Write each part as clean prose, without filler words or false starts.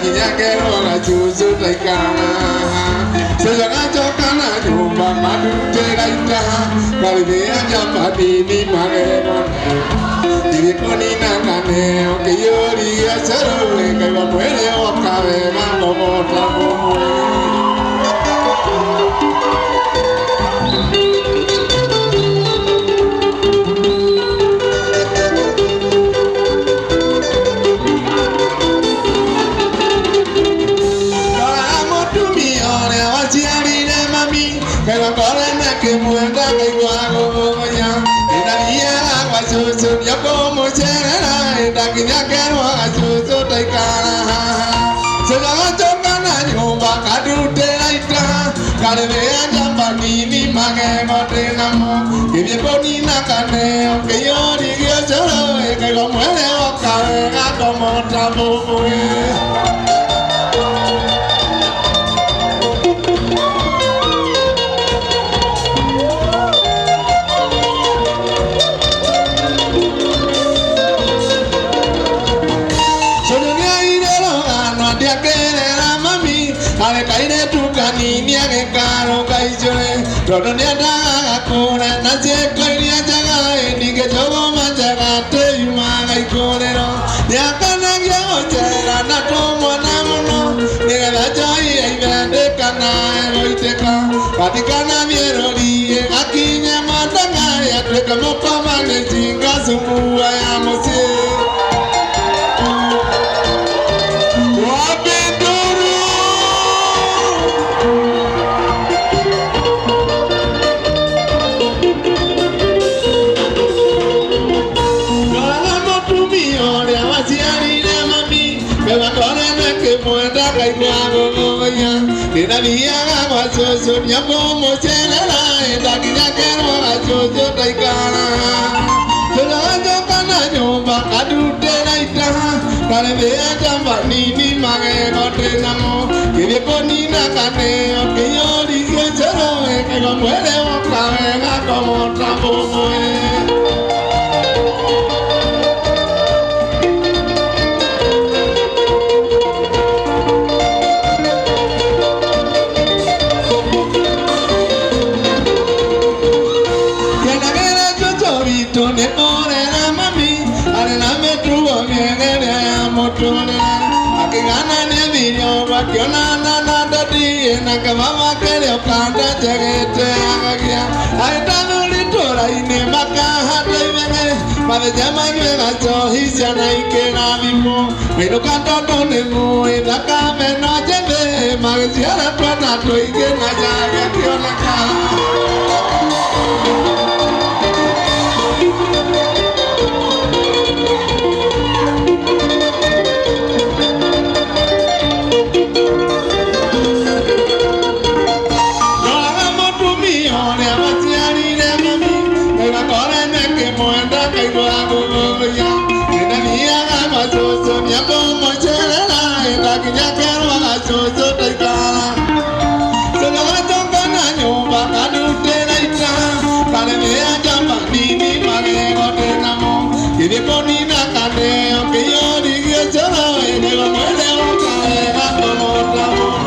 kinya kero la chusu taikana sejana chokana nyumba madu teraita kalibia jamadi ni magemon diri koni nangane okeyori asaro kaiwa mwere okawe mangomo tamoe Muenda kaiwago ya inalia wasusu yakomo cherera ndakinya kerwa wasusu taikara sejana chokana nyumba kadute laita kalebea jambanini magemo tenamo kiboni nakane okeyori giosoro kaiwa mwele wakawe gakomo tamoe kaine tukani niage karo kaijole todo niada akore na je koiria jaga nige jogo majaga te yumaga ikorero yakana gya ojera na tomo na muno nige la joy ibende kana eroiteka katikana mierori akinya madanga ya tweka mopama ne jinga sumua ya mose Inalia wasusu yakomo cherera ndakinya kerwa wasusu taikara sejana kana nyumba kadute laita kalebea jambanini magego tenamo kiboni nakane okeyori giosoro kaiwa mwele wakawe gakomo tamoe akigana ne video bakiona na dadi na kama kele okanda jagete agagia aitano litora ine maka hata imene pale jamani na chohisha na ikena vipo meno kanto tone mo edaka meno jebe magziara twana to ikena jaga kiona ka yakomo cherera ndakinya kerwa wasusu taikara sejana chokana nyumba kadute laita kalebea jambanini magego tenamo kiboni nakane okeyori giosoro kaiwa mwele wakawe gakomo tamoe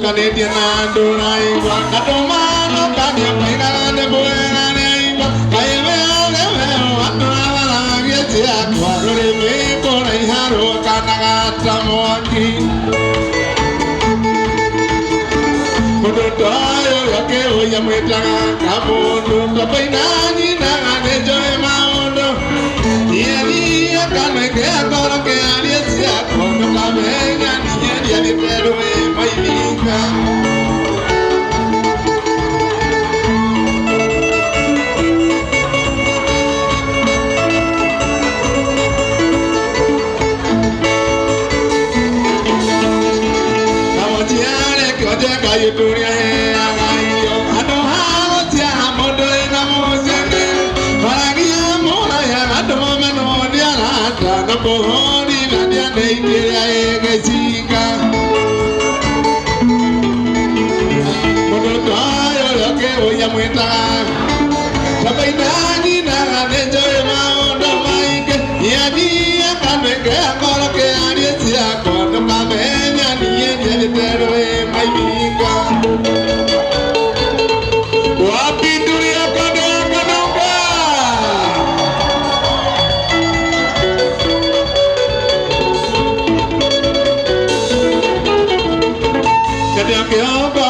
Canadian and Dorai, Katomano, Kadia, and the Buena, I Bohori Nadia Nigeria Egesiga Monotoyo Loke Oyamweta Tabainani Naganenjoy Maondo Maike Yani Akanweke Akoloke Ariesia Kondo Kamenya Niye Niye Maiminga Wapindulia Kadonga Kadonga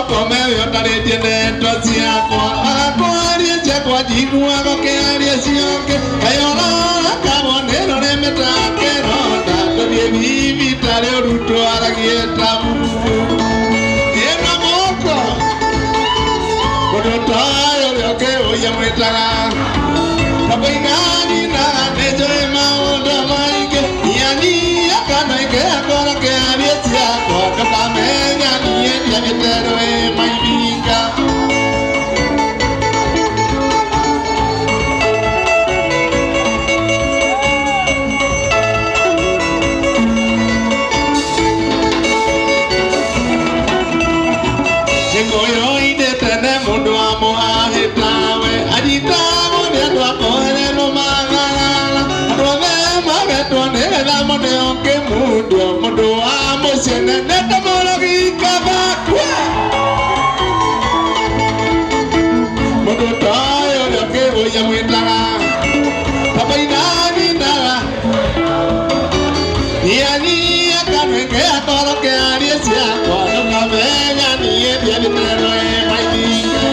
Komeo Taretiene Tosia Aquaria Kwa Jigu Agokearia Sioke Ayola Cabonero Nemetake Ronda Tobie Vitale Ruto Aragieta Yena Moko Kodotayo Yoke Oyamwetara Tabainani Na Nejoe Maondo Maike Yani Akanaike Akoroke Ariesia Kodo Kamenya Niye Yamitero Maiminga Mundo amo se neta mologi kabakwa Mundo tayo yoke oyamwetara Tabainani nara Yani akanweke akoloke ariesia Kono kamenya niye biabitero maiminga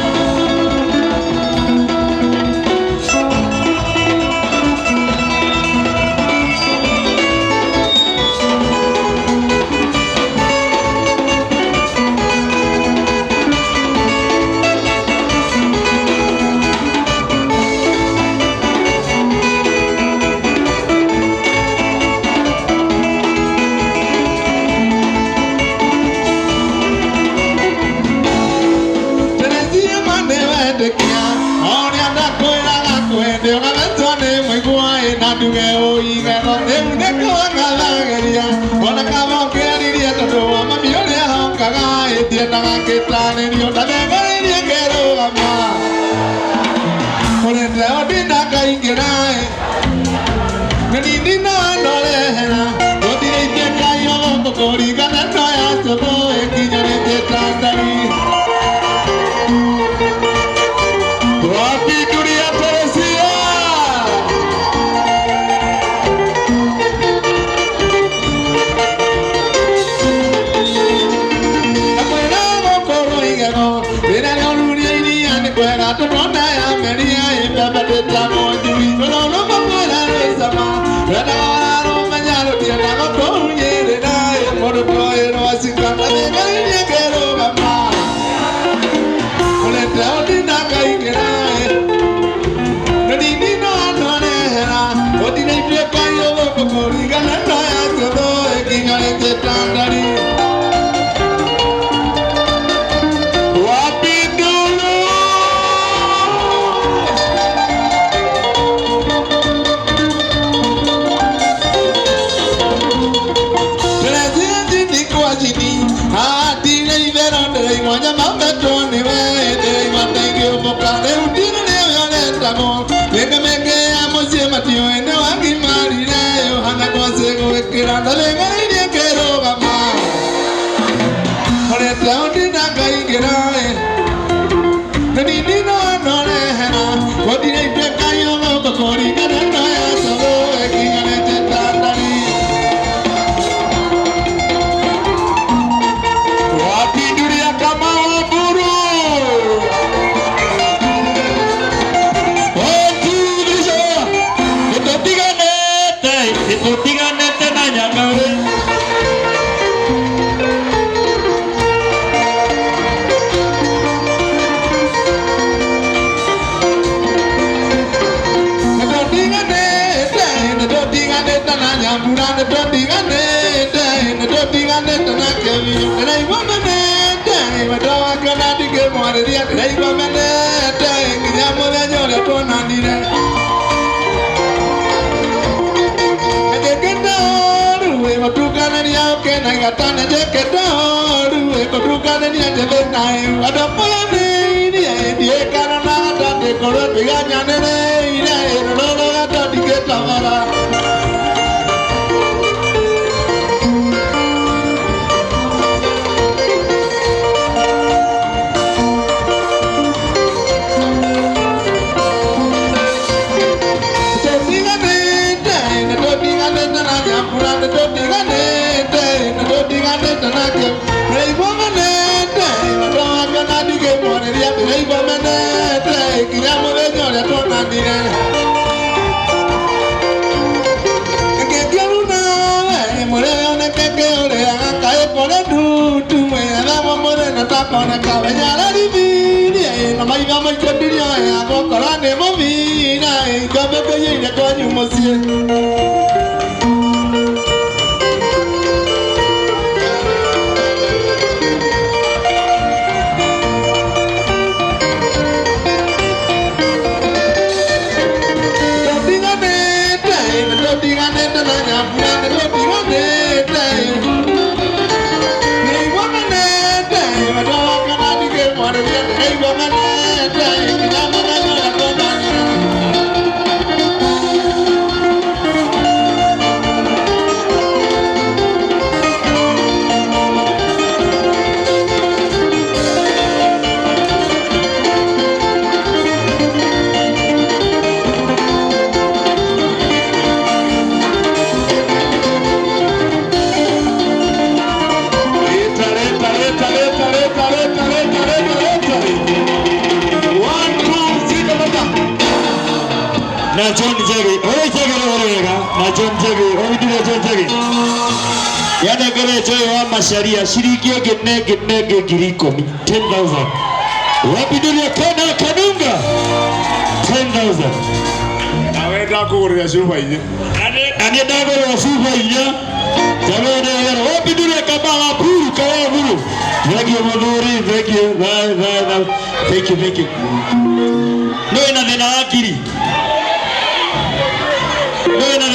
Get tane jeke doru e koduka ne jele nai ada polane ni e karana tane koro biganya ne ina e rolo ta digeta mara Kona kabanyala divini na mai vama chadiria ya bokora ne movina gabe keye ne konyu mosie Dodinga ne na nya pura ne dodinga ne na John Jagi, oi Jagi orega, na John Jagi, oi dire John Jagi. Yana gere joy wa masharia shiriki gene girikomi 10,000. Wapi dunia kana kanunga 10,000. Awenda kuguria shufa inya. Ani ndagora shufa inya. Jamani yana wapi dunia kama puru kawa muru. Thank you Muduri, thank you. Thank you. No ina thina akiri.